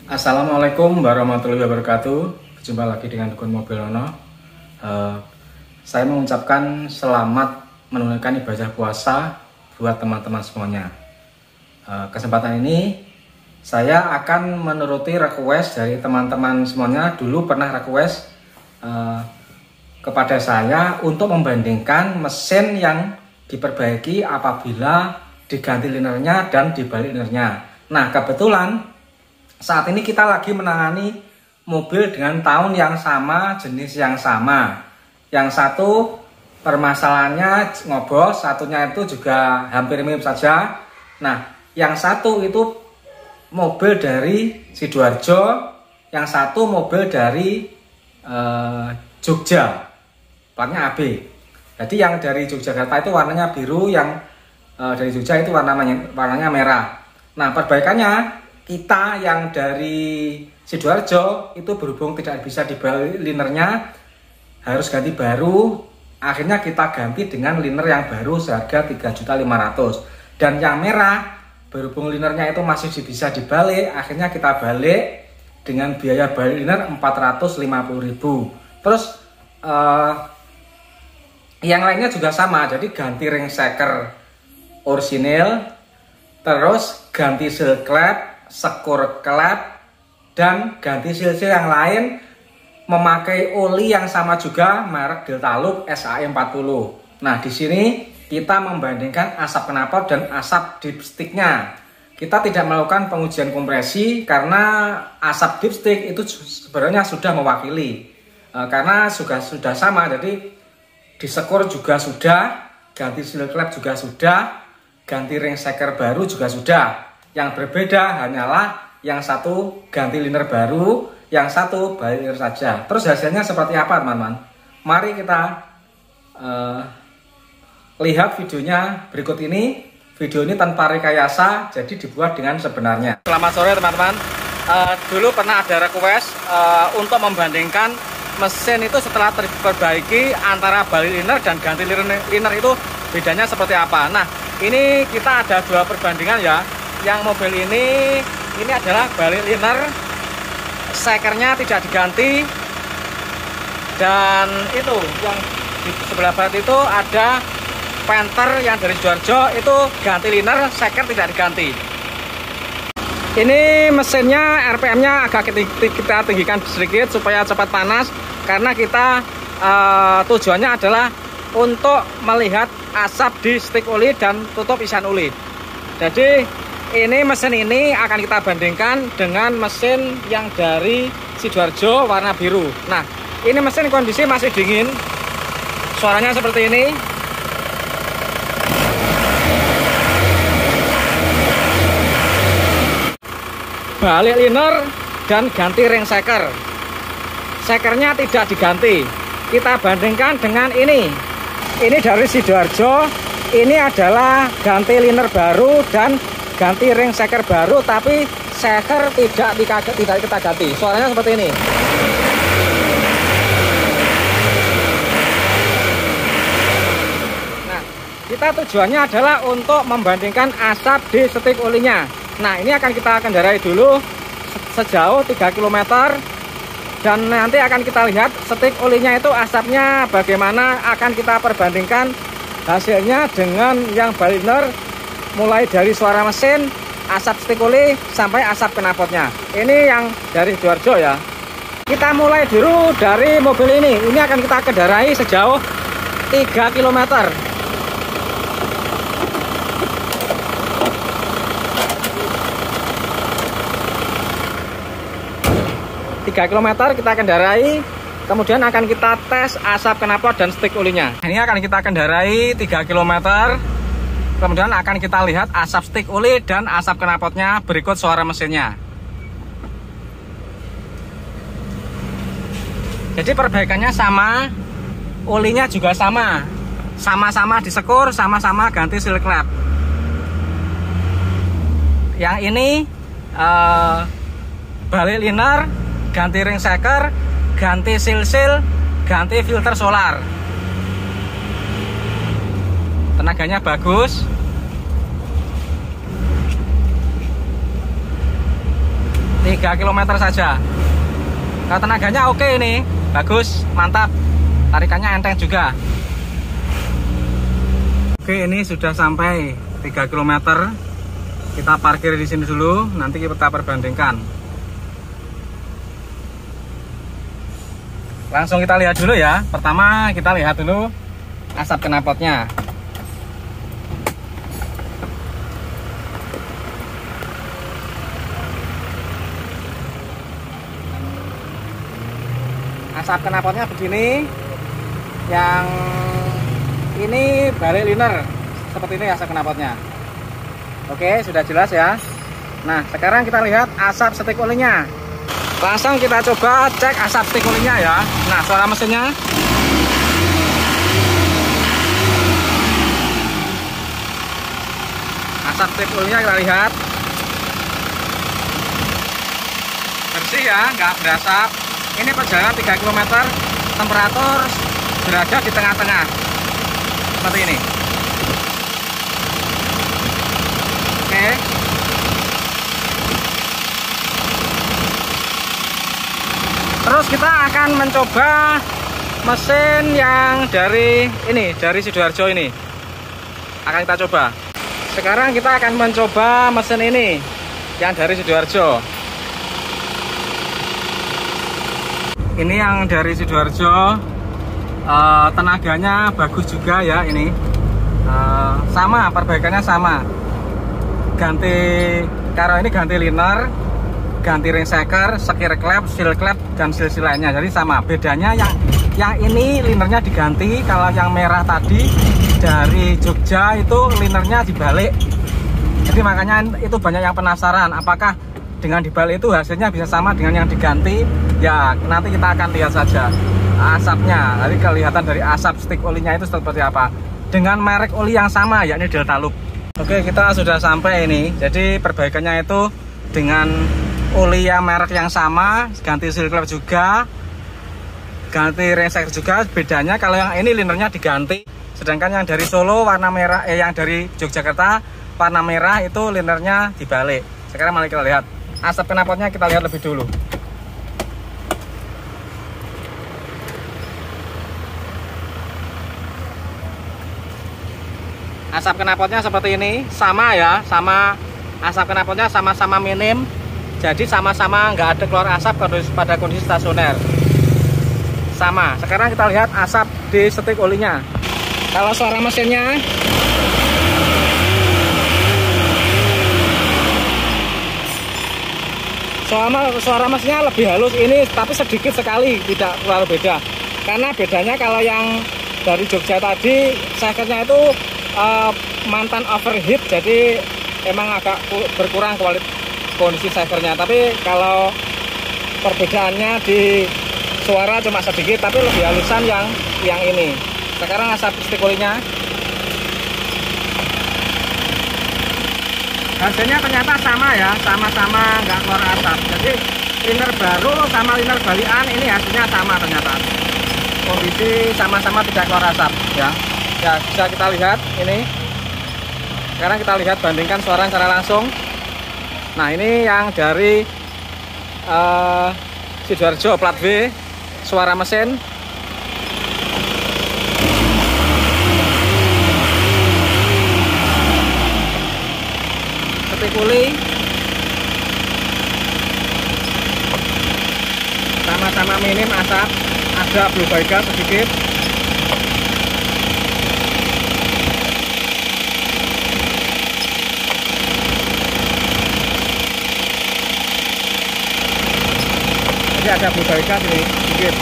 Assalamualaikum warahmatullahi wabarakatuh. Berjumpa lagi dengan Dukun Mobil Ono. Saya mengucapkan selamat menunaikan ibadah puasa buat teman-teman semuanya. Kesempatan ini saya akan menuruti request dari teman-teman semuanya. Dulu pernah request kepada saya untuk membandingkan mesin yang diperbaiki apabila diganti linernya dan dibalik linernya. Nah, kebetulan saat ini kita lagi menangani mobil dengan tahun yang sama, jenis yang sama. Yang satu permasalahannya ngobos, satunya itu juga hampir mirip saja. Nah, yang satu itu mobil dari Sidoarjo, yang satu mobil dari Jogja, warnanya AB. Jadi yang dari Yogyakarta itu warnanya biru, yang dari Jogja itu warnanya merah. Nah, perbaikannya kita yang dari Sidoarjo itu berhubung tidak bisa dibalik linernya, harus ganti baru. Akhirnya kita ganti dengan liner yang baru seharga 3.500.000. Dan yang merah berhubung linernya itu masih bisa dibalik, akhirnya kita balik dengan biaya balik liner 450.000. Terus yang lainnya juga sama, jadi ganti ring shaker orisinil, terus ganti seal klep, sekur klep, dan ganti seal-seal yang lain memakai oli yang sama juga merek Deltaluk SAE40. Nah, di sini kita membandingkan asap knalpot dan asap dipsticknya. Kita tidak melakukan pengujian kompresi karena asap dipstick itu sebenarnya sudah mewakili. Karena sudah sama, jadi disekur juga sudah, ganti seal klep juga sudah, ganti ring shaker baru juga sudah. Yang berbeda hanyalah yang satu ganti liner baru, yang satu balik liner saja. Terus hasilnya seperti apa, teman-teman? Mari kita lihat videonya berikut ini. Video ini tanpa rekayasa, jadi dibuat dengan sebenarnya. Selamat sore, teman-teman. Dulu pernah ada request untuk membandingkan mesin itu setelah diperbaiki antara balik liner dan ganti liner itu bedanya seperti apa. Nah, ini kita ada dua perbandingan ya. Yang mobil ini adalah balik liner, shakernya tidak diganti, dan itu yang di sebelah barat itu ada Panther yang dari Sidoarjo, itu ganti liner, shaker tidak diganti. Ini mesinnya RPM-nya agak kita tinggikan sedikit supaya cepat panas, karena kita tujuannya adalah untuk melihat asap di stik oli dan tutup isian oli. Jadi ini mesin ini akan kita bandingkan dengan mesin yang dari Sidoarjo warna biru. Nah, ini mesin kondisi masih dingin. Suaranya seperti ini. Balik liner dan ganti ring shaker. Shakernya tidak diganti. Kita bandingkan dengan ini. Ini dari Sidoarjo. Ini adalah ganti liner baru dan ganti ring shaker baru, tapi shaker tidak kita ganti. Suaranya seperti ini. Nah, kita tujuannya adalah untuk membandingkan asap di stik olinya. Nah, ini akan kita kendarai dulu sejauh 3 km, dan nanti akan kita lihat stik olinya itu asapnya bagaimana. Akan kita perbandingkan hasilnya dengan yang balik liner, mulai dari suara mesin, asap stik oli, sampai asap knalpotnya. Ini yang dari Sidoarjo ya. Kita mulai dulu dari mobil ini. Ini akan kita kendarai sejauh 3 km. 3 km kita kendarai, kemudian akan kita tes asap knalpot dan stik olinya. Ini akan kita kendarai 3 km. Kemudian akan kita lihat asap stik oli dan asap knalpotnya. Berikut suara mesinnya. Jadi perbaikannya sama, olinya juga sama. Sama-sama disekur, sama-sama ganti seal klep. Yang ini balik liner, ganti ring shaker, ganti seal-seal, ganti filter solar. Tenaganya bagus. 3 km saja. Nah, tenaganya oke ini, bagus, mantap. Tarikannya enteng juga. Oke, ini sudah sampai 3 km. Kita parkir di sini dulu, nanti kita perbandingkan. Langsung kita lihat dulu ya. Pertama kita lihat dulu asap knalpotnya. Asap knalpotnya begini. Yang ini balik liner seperti ini asap knalpotnya. Oke, sudah jelas ya. Nah, sekarang kita lihat asap stik olinya. Langsung kita coba cek asap stik olinya ya. Nah, suara mesinnya. Asap stik olinya kita lihat. Bersih ya, nggak berasap. Ini perjalanan 3 km, temperatur berada di tengah-tengah. Seperti ini. Oke. Terus kita akan mencoba mesin yang dari Sidoarjo ini. Akan kita coba. Sekarang kita akan mencoba mesin ini yang dari Sidoarjo. Ini yang dari Sidoarjo. Tenaganya bagus juga ya ini. Sama, perbaikannya sama. Karo ini ganti liner, ganti ring shaker, sekir klep, seal klep, dan seal lainnya. Jadi sama. Bedanya yang ini linernya diganti. Kalau yang merah tadi dari Jogja itu linernya dibalik. Jadi makanya itu banyak yang penasaran apakah dengan dibalik itu hasilnya bisa sama dengan yang diganti. Ya nanti kita akan lihat saja asapnya. Jadi kelihatan dari asap stik olinya itu seperti apa. Dengan merek oli yang sama yakni Delta Loop. Oke, kita sudah sampai ini. Jadi perbaikannya itu dengan oli yang merek yang sama, ganti seal klep juga, ganti ring shaker juga. Bedanya kalau yang ini linernya diganti, sedangkan yang dari Solo warna merah, yang dari Yogyakarta warna merah itu linernya dibalik. Sekarang mari kita lihat asap knalpotnya, kita lihat lebih dulu. Asap knalpotnya seperti ini, sama ya, sama asap knalpotnya sama-sama minim, jadi sama-sama nggak ada keluar asap pada kondisi stasioner. Sama. Sekarang kita lihat asap di stik olinya. Kalau suara mesinnya, suara mesinnya lebih halus ini, tapi sedikit sekali, tidak terlalu beda. Karena bedanya kalau yang dari Jogja tadi, shakernya itu mantan overheat, jadi emang agak berkurang kondisi shakernya. Tapi kalau perbedaannya di suara cuma sedikit, tapi lebih halusan yang ini. Sekarang asap stik olinya, hasilnya ternyata sama ya, sama-sama nggak keluar asap. Jadi liner baru sama liner balikan ini hasilnya sama ternyata. Kondisi sama-sama tidak keluar asap ya. Ya, bisa kita lihat ini. Sekarang kita lihat bandingkan suara secara langsung. Nah, ini yang dari Sidoarjo plat B, suara mesin. Stik oli. Sama-sama minim asap, ada blue by gas sedikit. Jadi ada blue by gas ini sedikit.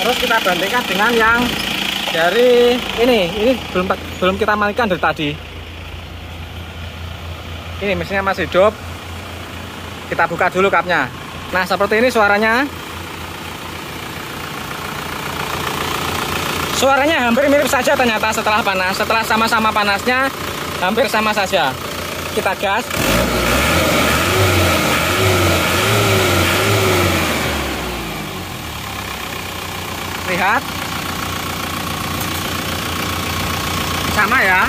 Terus kita bandingkan dengan yang dari ini belum kita matikan dari tadi. Ini mesinnya masih hidup. Kita buka dulu kapnya. Nah, seperti ini suaranya. Suaranya hampir mirip saja ternyata setelah panas. Setelah sama-sama panasnya hampir sama saja. Kita gas. Lihat. Sama ya.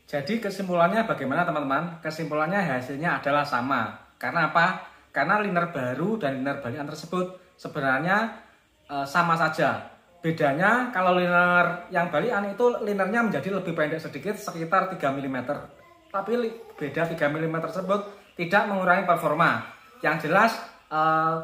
Jadi kesimpulannya bagaimana teman-teman? Kesimpulannya hasilnya adalah sama. Karena apa? Karena liner baru dan liner balikan tersebut sebenarnya sama saja. Bedanya kalau liner yang balikan itu linernya menjadi lebih pendek sedikit, sekitar 3 mm. Tapi beda 3 mm tersebut tidak mengurangi performa. Yang jelas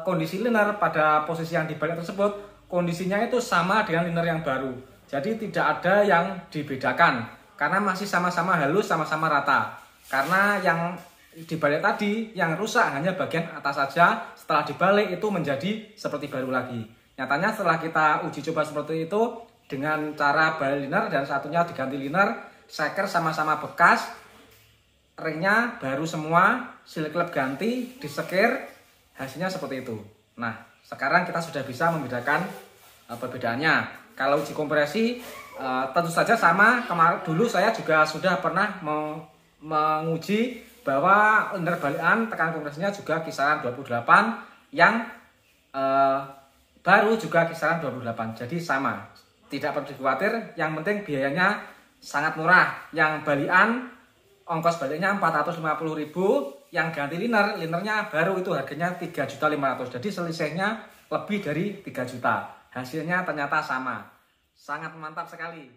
kondisi liner pada posisi yang dibalik tersebut kondisinya itu sama dengan liner yang baru. Jadi tidak ada yang dibedakan. Karena masih sama-sama halus, sama-sama rata. Karena yang dibalik tadi, yang rusak hanya bagian atas saja. Setelah dibalik itu menjadi seperti baru lagi. Nyatanya setelah kita uji coba seperti itu, dengan cara balik liner dan satunya diganti liner, seker sama-sama bekas, ringnya baru semua, seal clip ganti, disekir, hasilnya seperti itu. Nah, sekarang kita sudah bisa membedakan perbedaannya. Kalau uji kompresi tentu saja sama. Kemarin dulu saya juga sudah pernah menguji bahwa liner balikan tekanan kompresinya juga kisaran 28, yang baru juga kisaran 28. Jadi sama, tidak perlu khawatir. Yang penting biayanya sangat murah. Yang balikan ongkos baliknya 450.000, yang ganti linernya baru itu harganya 3.500.000. Jadi selisihnya lebih dari 3 juta. Hasilnya ternyata sama. Sangat mantap sekali.